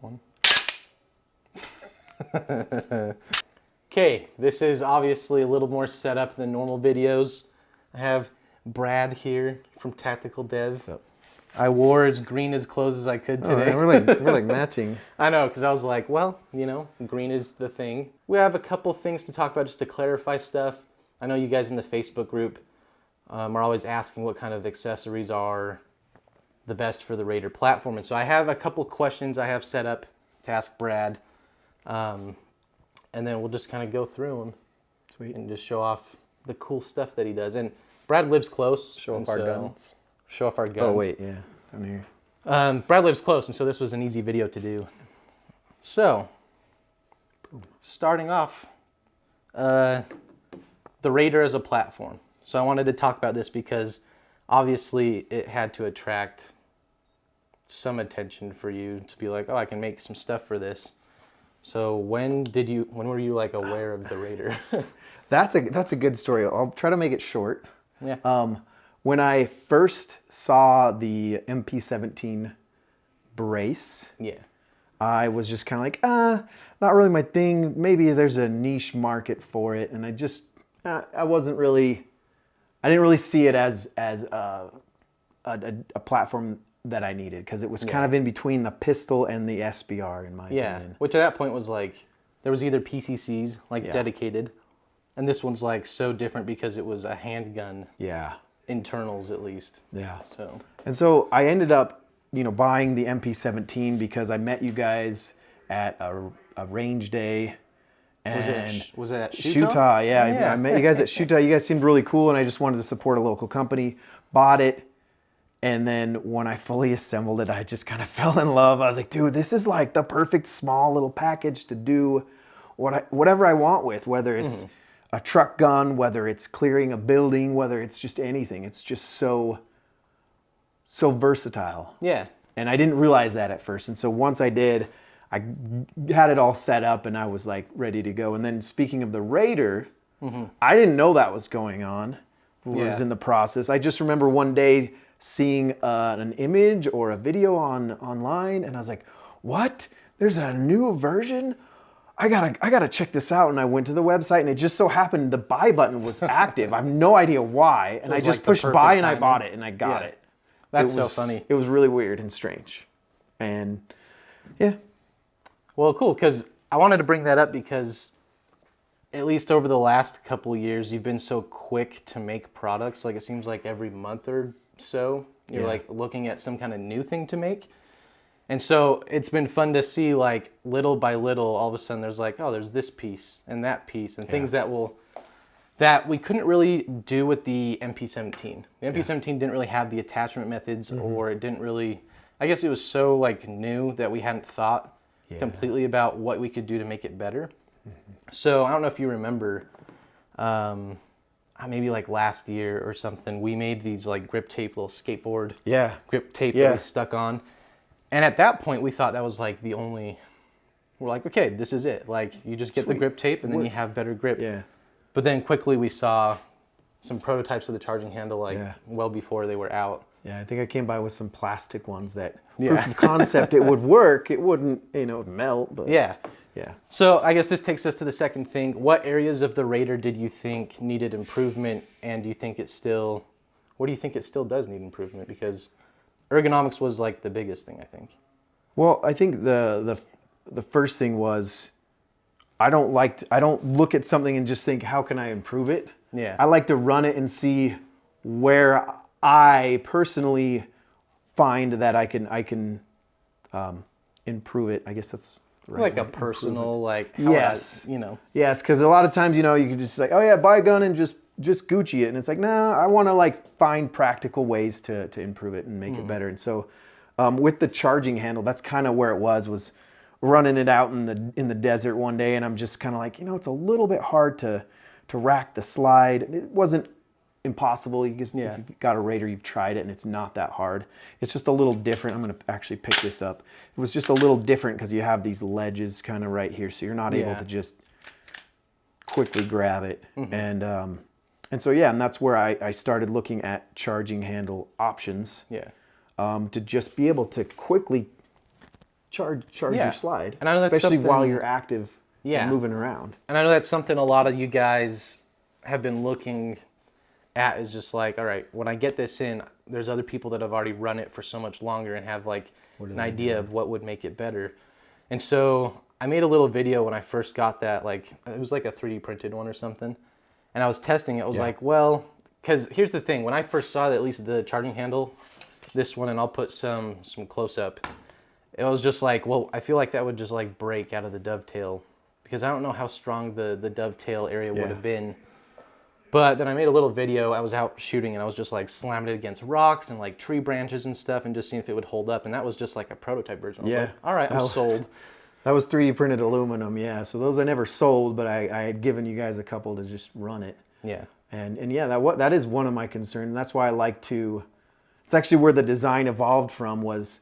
One. Okay, this is obviously a little more set up than normal videos. I have Brad here from Tactical Dev. What's up? I wore as green as clothes as I could today. Oh, we're like matching. I know, because I was like, well, you know, green is the thing. We have a couple things to talk about just to clarify stuff. I know you guys in the Facebook group are always asking what kind of accessories are the best for the Raider platform. And so I have a couple questions I have set up to ask Brad. And then we'll just kind of go through them. Sweet. And just show off the cool stuff that he does. And Brad lives close. Show off our guns. Show off our guns. Oh, wait, yeah. Down here. Brad lives close, and so this was an easy video to do. So, starting off, the Raider as a platform. So I wanted to talk about this because obviously it had to attract some attention for you to be like, oh, I can make some stuff for this. So when were you like aware of the Raider? That's a good story. I'll try to make it short. Yeah. When I first saw the MP17 brace, Yeah. I was just kind of like, not really my thing. Maybe there's a niche market for it, and I just, I didn't really see it as a platform that I needed, because it was kind of in between the pistol and the SBR in my opinion. Which at that point was like, there was either PCCs, like dedicated, and this one's like so different because it was a handgun. Yeah. Internals at least. Yeah. So I ended up, buying the MP17 because I met you guys at a range day. And was it at Shootaw? Yeah. I met you guys at Shootaw. You guys seemed really cool, and I just wanted to support a local company. Bought it, and then when I fully assembled it, I just kind of fell in love. I was like, dude, this is like the perfect small little package to do whatever I want with, whether it's a truck gun, whether it's clearing a building, whether it's just anything. It's just so versatile. Yeah. And I didn't realize that at first. And so once I did, I had it all set up and I was like ready to go. And then speaking of the Raider, I didn't know that was going on. I was in the process. I just remember one day seeing an image or a video online, and I was like, what? There's a new version? I gotta check this out. And I went to the website, and it just so happened the buy button was active. I have no idea why. And I just pushed buy and I bought it and I got it. That's so funny. It was really weird and strange. And yeah. Well, cool, because I wanted to bring that up because at least over the last couple of years, you've been so quick to make products. Like it seems like every month or so, you're like looking at some kind of new thing to make. And so it's been fun to see, like, little by little, all of a sudden there's like, oh, there's this piece and that piece and things that we couldn't really do with the MP17. The MP17 didn't really have the attachment methods, or it didn't really, I guess it was so like new that we hadn't thought completely about what we could do to make it better. So I don't know if you remember, maybe like last year or something, we made these like grip tape, little skateboard grip tape that we stuck on. And at that point, we thought that was like the only, we're like, okay, this is it. Like you just get the grip tape and then you have better grip. Yeah. But then quickly we saw some prototypes of the charging handle like well before they were out. Yeah, I think I came by with some plastic ones that proof of concept it would work. It wouldn't, it would melt. But yeah. Yeah. So I guess this takes us to the second thing. What areas of the Raider did you think needed improvement, and do you think it still, what do you think it still does need improvement? Because ergonomics was like the biggest thing, I think. Well, I think the first thing was I don't look at something and just think, how can I improve it? Yeah. I like to run it and see where I personally find that I can improve it. I guess that's right. Like a personal, like, yes, yes, because a lot of times, you can just like, oh yeah, buy a gun and just Gucci it, and it's like, nah, I want to like find practical ways to improve it and make it better. And so, with the charging handle, that's kind of where it was running it out in the desert one day, and I'm just kind of like, it's a little bit hard to rack the slide. It wasn't impossible. If you've got a Raider, you've tried it, and it's not that hard. It's just a little different. I'm going to actually pick this up. It was just a little different because you have these ledges kind of right here, so you're not able to just quickly grab it. And so and that's where I started looking at charging handle options. To just be able to quickly charge Yeah. your slide, And I know that's especially while something- you're active and moving around. And I know that's something a lot of you guys have been looking at, is just like, all right, when I get this in, there's other people that have already run it for so much longer and have like an idea of what would make it better. And so I made a little video when I first got that, like it was like a 3D printed one or something. And I was testing it. I was like, well, because here's the thing. When I first saw that, at least the charging handle, this one, and I'll put some close up, it was just like, well, I feel like that would just like break out of the dovetail, because I don't know how strong the dovetail area would have been. But then I made a little video. I was out shooting and I was just like slamming it against rocks and like tree branches and stuff and just seeing if it would hold up. And that was just like a prototype version. I was like, all right, I'm sold. That was 3D printed aluminum, yeah. So those I never sold, but I had given you guys a couple to just run it. Yeah. And yeah, that is one of my concerns. That's why I like to, it's actually where the design evolved from, was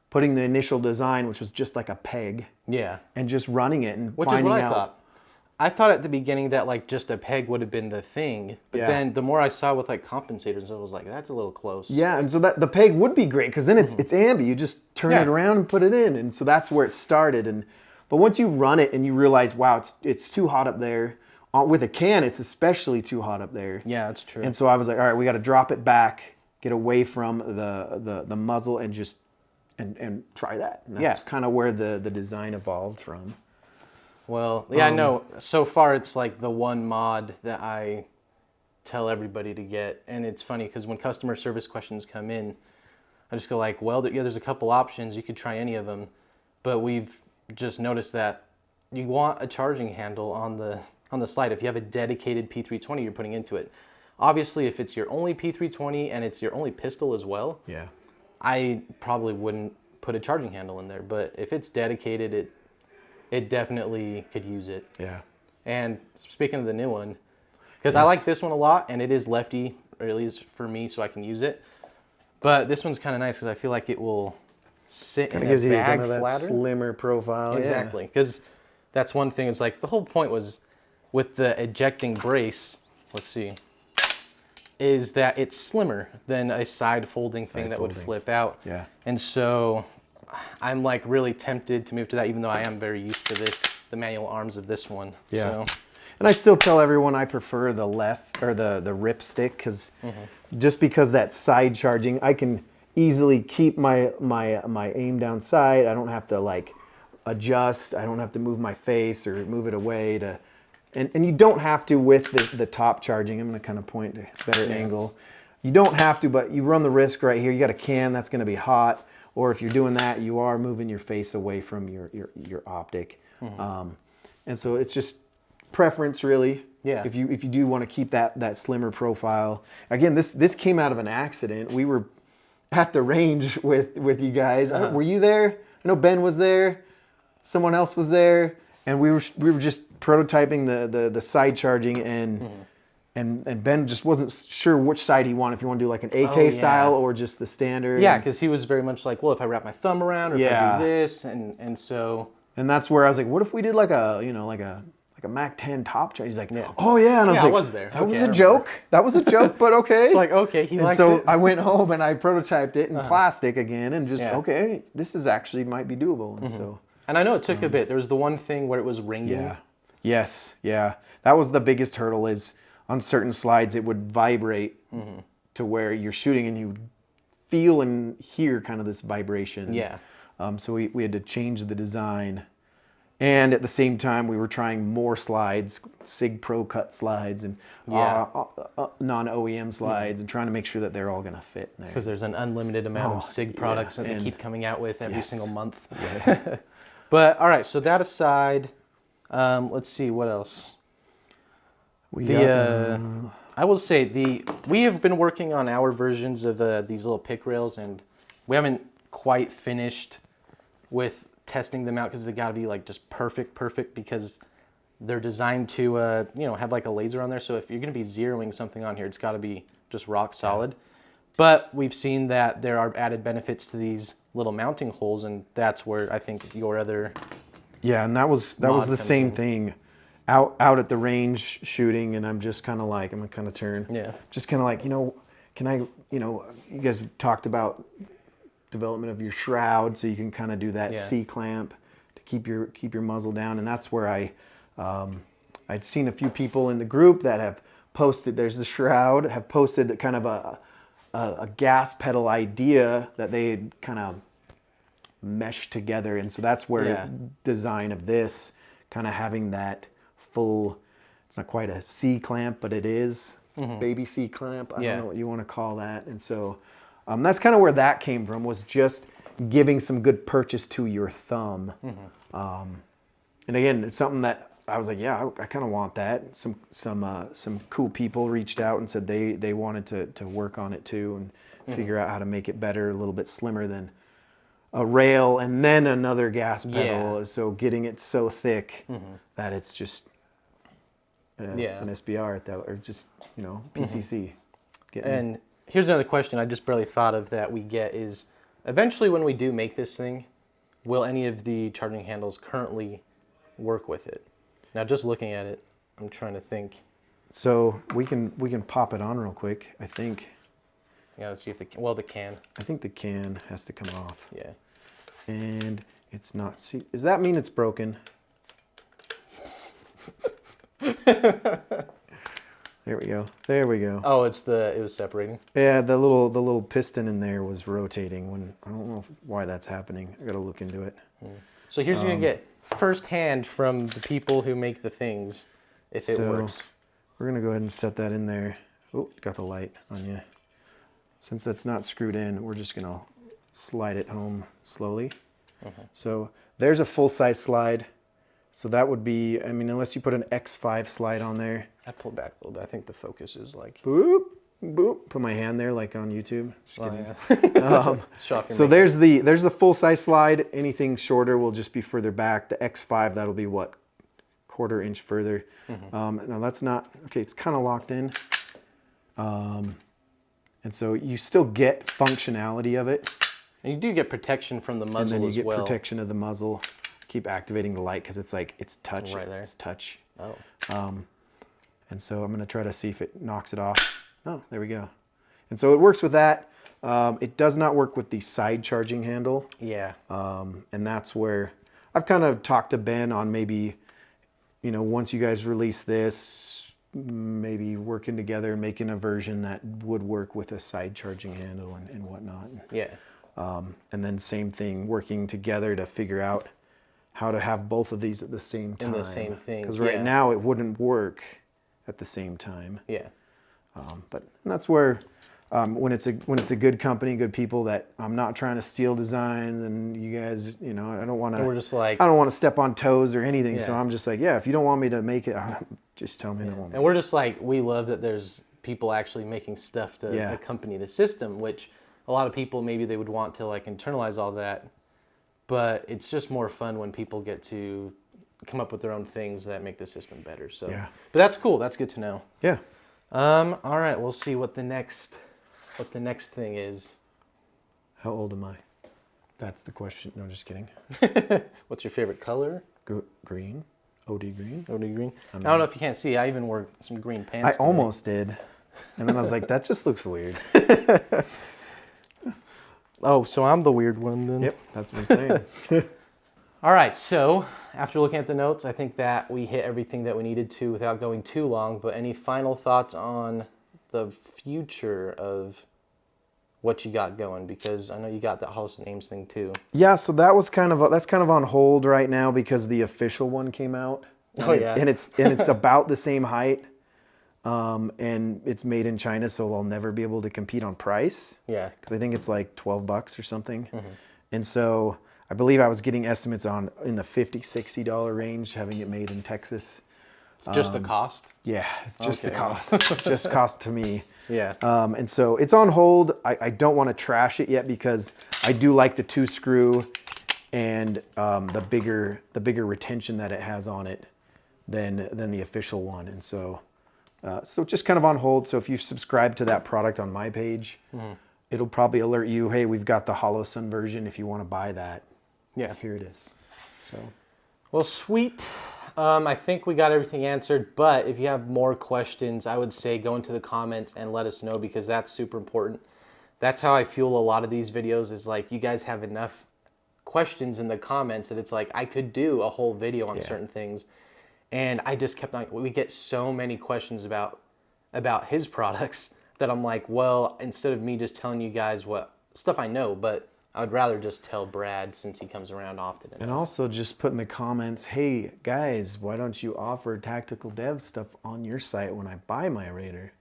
putting the initial design, which was just like a peg. Yeah. And just running it and which finding is what out. I thought. I thought at the beginning that like just a peg would have been the thing, but then the more I saw with like compensators, I was like, that's a little close. Yeah, and so that the peg would be great, because then it's ambi. You just turn it around and put it in, and so that's where it started. But once you run it and you realize, wow, it's too hot up there. With a can, it's especially too hot up there. Yeah, that's true. And so I was like, all right, we got to drop it back, get away from the muzzle, and just and try that. And that's kind of where the design evolved from. Well, yeah, I know. So far, it's like the one mod that I tell everybody to get. And it's funny because when customer service questions come in, I just go like, well, yeah, there's a couple options. You could try any of them. But we've just noticed that you want a charging handle on the slide if you have a dedicated P320 you're putting into it. Obviously, if it's your only P320 and it's your only pistol as well, I probably wouldn't put a charging handle in there. But if it's dedicated, it definitely could use it. Yeah. And speaking of the new one, because I like this one a lot, and it is lefty, or at least for me, so I can use it. But this one's kind of nice because I feel like it will sit in a bag flatter. Slimmer profile. Exactly, because that's one thing. It's like the whole point was with the ejecting brace. Let's see, is that it's slimmer than a side folding thing that would flip out. Yeah. And so I'm like really tempted to move to that, even though I am very used to the manual arms of this one. Yeah. So. And I still tell everyone I prefer the left or the rip stick, because just because that side charging, I can easily keep my aim down sight. I don't have to like adjust. I don't have to move my face or move it away to, and you don't have to with the top charging. I'm going to kind of point to a better angle. You don't have to, but you run the risk right here. You got a can that's going to be hot. Or if you're doing that, you are moving your face away from your optic. And so it's just preference, really. Yeah. If you do want to keep that slimmer profile. Again, this came out of an accident. We were at the range with you guys. Were you there? I know Ben was there. Someone else was there, and we were just prototyping the side charging, and Ben just wasn't sure which side he wanted, if you want to do like an AK style or just the standard. Yeah, because he was very much like, well, if I wrap my thumb around, or if I do this, and so. And that's where I was like, what if we did like a Mac 10 top charge? He's like, oh yeah, and I was like, I was there. That was a joke. That was a joke, but okay. It's like, okay, he likes it. And so I went home and I prototyped it in plastic again, and just okay, this is actually might be doable. And so. And I know it took a bit. There was the one thing where it was ringing. Yeah. Yes. Yeah. That was the biggest hurdle, is on certain slides it would vibrate to where you're shooting and you feel and hear kind of this vibration. Yeah. So we had to change the design. And at the same time, we were trying more slides, SIG Pro cut slides, and non-OEM slides, and trying to make sure that they're all going to fit in there. Because there's an unlimited amount of SIG products that they keep coming out with every single month. Yeah. But all right, so that aside, let's see what else. I will say we have been working on our versions of these little pick rails, and we haven't quite finished with testing them out, because they got to be like just perfect, because they're designed to have like a laser on there. So if you're going to be zeroing something on here, it's got to be just rock solid. But we've seen that there are added benefits to these little mounting holes, and that's where I think your other and that was the same thing. Out at the range shooting, and I'm just kind of like, I'm gonna kind of turn. Yeah. Just kind of like, can I, you guys have talked about development of your shroud, so you can kind of do that C clamp to keep your muzzle down. And that's where I'd seen a few people in the group that have posted. There's the shroud, have posted kind of a gas pedal idea that they had kind of meshed together, and so that's where design of this kind of having that full. It's not quite a C clamp, but it is baby C clamp. I don't know what you want to call that. And so that's kind of where that came from, was just giving some good purchase to your thumb. And again, it's something that I was like, yeah, I kind of want that. Some cool people reached out and said they wanted to work on it too and figure out how to make it better, a little bit slimmer than a rail and then another gas pedal. So getting it so thick that it's just an SBR at that, or just, you know, PCC. And here's another question I just barely thought of that we get is, eventually when we do make this thing, will any of the charging handles currently work with it? Now, just looking at it, I'm trying to think. So we can pop it on real quick, I think. Yeah, let's see if the can. I think the can has to come off. Yeah. And it's not. See, does that mean it's broken? There we go. There we go. Oh, it was separating. Yeah, the little piston in there was rotating. When I don't know why that's happening. I got to look into it. So here's what you're gonna get firsthand from the people who make the things, if it works. We're gonna go ahead and set that in there. Oh, got the light on you. Since that's not screwed in, we're just gonna slide it home slowly. So there's a full-size slide. So that would be, I mean, unless you put an X5 slide on there. I pulled back a little bit. I think the focus is like... Boop, boop. Put my hand there like on YouTube. So there's the full-size slide. Anything shorter will just be further back. The X5, that'll be what? Quarter inch further. Now that's not, okay, it's kind of locked in. And so you still get functionality of it. And you do get protection from the muzzle as well. And then you get protection of the muzzle. Keep activating the light because it's like, it's touch. Right there. It's touch. Oh. And so I'm going to try to see if it knocks it off. Oh, there we go. And so it works with that. It does not work with the side charging handle. Yeah. And that's where I've kind of talked to Ben on maybe, you know, once you guys release this, maybe working together and making a version that would work with a side charging handle and whatnot. Yeah. And then same thing, working together to figure out how to have both of these at the same time. In the same thing. Because right now it wouldn't work at the same time. Yeah. But that's where when it's a good company, good people, that I'm not trying to steal designs, and you guys, you know, I don't want to. We're just like, I don't want to step on toes or anything. So I'm just like, yeah, if you don't want me to make it, just tell me no. And we're just like, we love that there's people actually making stuff to accompany the system, which a lot of people maybe they would want to like internalize all that, but it's just more fun when people get to come up with their own things that make the system better. So, but that's cool. That's good to know. Yeah. All right. We'll see what the next thing is. How old am I? That's the question. No, just kidding. What's your favorite color? Green. OD green. OD green. I don't know if you can't see. I even wore some green pants. I almost did. And then I was like, that just looks weird. Oh, so I'm the weird one then? Yep, that's what I'm saying. All right, so after looking at the notes, I think that we hit everything that we needed to without going too long, but any final thoughts on the future of what you got going? Because I know you got that House of Names thing too. Yeah, so that's kind of on hold right now because the official one came out. And it's about the same height. And it's made in China, so I'll never be able to compete on price. Yeah. Because I think it's like $12 or something. And so I believe I was getting estimates in the $50, $60 range, having it made in Texas. Just the cost? Yeah, just the cost. Just cost to me. Yeah. And so it's on hold. I don't want to trash it yet because I do like the 2-screw and the bigger retention that it has on it than the official one. And so just kind of on hold. So if you subscribe to that product on my page, it'll probably alert you, hey, we've got the Hollow Sun version if you want to buy that. Yeah. Here it is. So, well, sweet. I think we got everything answered, but if you have more questions, I would say go into the comments and let us know because that's super important. that's how I feel a lot of these videos is like you guys have enough questions in the comments that it's like I could do a whole video on certain things. And I just kept on, we get so many questions about his products that I'm like, well, instead of me just telling you guys what stuff I know, but I would rather just tell Brad since he comes around often. And also just put in the comments, hey guys, why don't you offer tactical dev stuff on your site when I buy my Raider?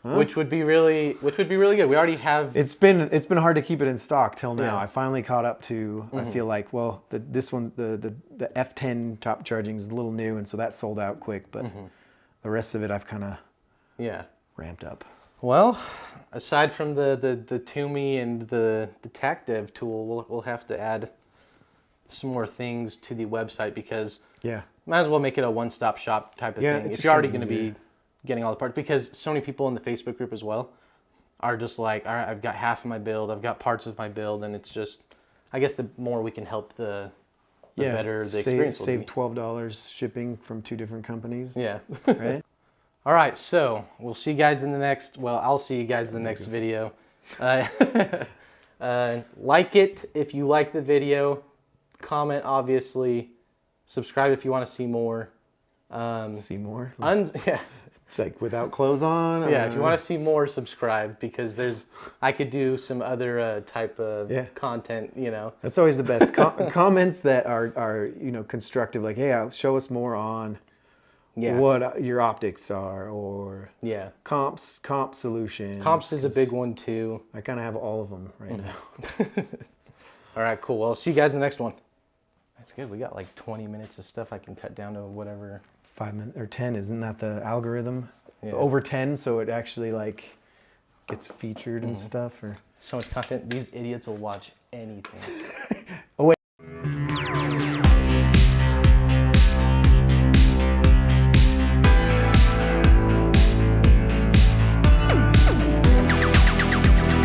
Which would be really good. We already have. It's been hard to keep it in stock till now. Yeah. I finally caught up to. I feel like this one the F10 top charging is a little new, and so that sold out quick. But the rest of it I've kind of ramped up. Well, aside from the Toomey and the Tac Dev tool, we'll have to add some more things to the website because might as well make it a one-stop shop type of thing. If you're already going to be getting all the parts, because so many people in the Facebook group as well are just like, all right, I've got half of my build, I've got parts of my build, and it's just, I guess the more we can help the better the experience will be. Save $12 shipping from 2 different companies. Yeah. Right? All right, so we'll see you guys in the next, well, I'll see you guys in the next video. Like it if you like the video, comment obviously, subscribe if you want to see more. See more? Yeah. It's like without clothes on? Yeah, if you want to see more, subscribe, because I could do some other type of content, you know. That's always the best. Comments that are constructive, like, hey, show us more on what your optics are, or comp solutions. Comps is a big one too. I kind of have all of them right now. All right, cool. Well, I'll see you guys in the next one. That's good. We got like 20 minutes of stuff I can cut down to whatever. 5 minutes or 10, isn't that the algorithm? Yeah. Over 10, so it actually like gets featured and stuff. Or so much content. These idiots will watch anything.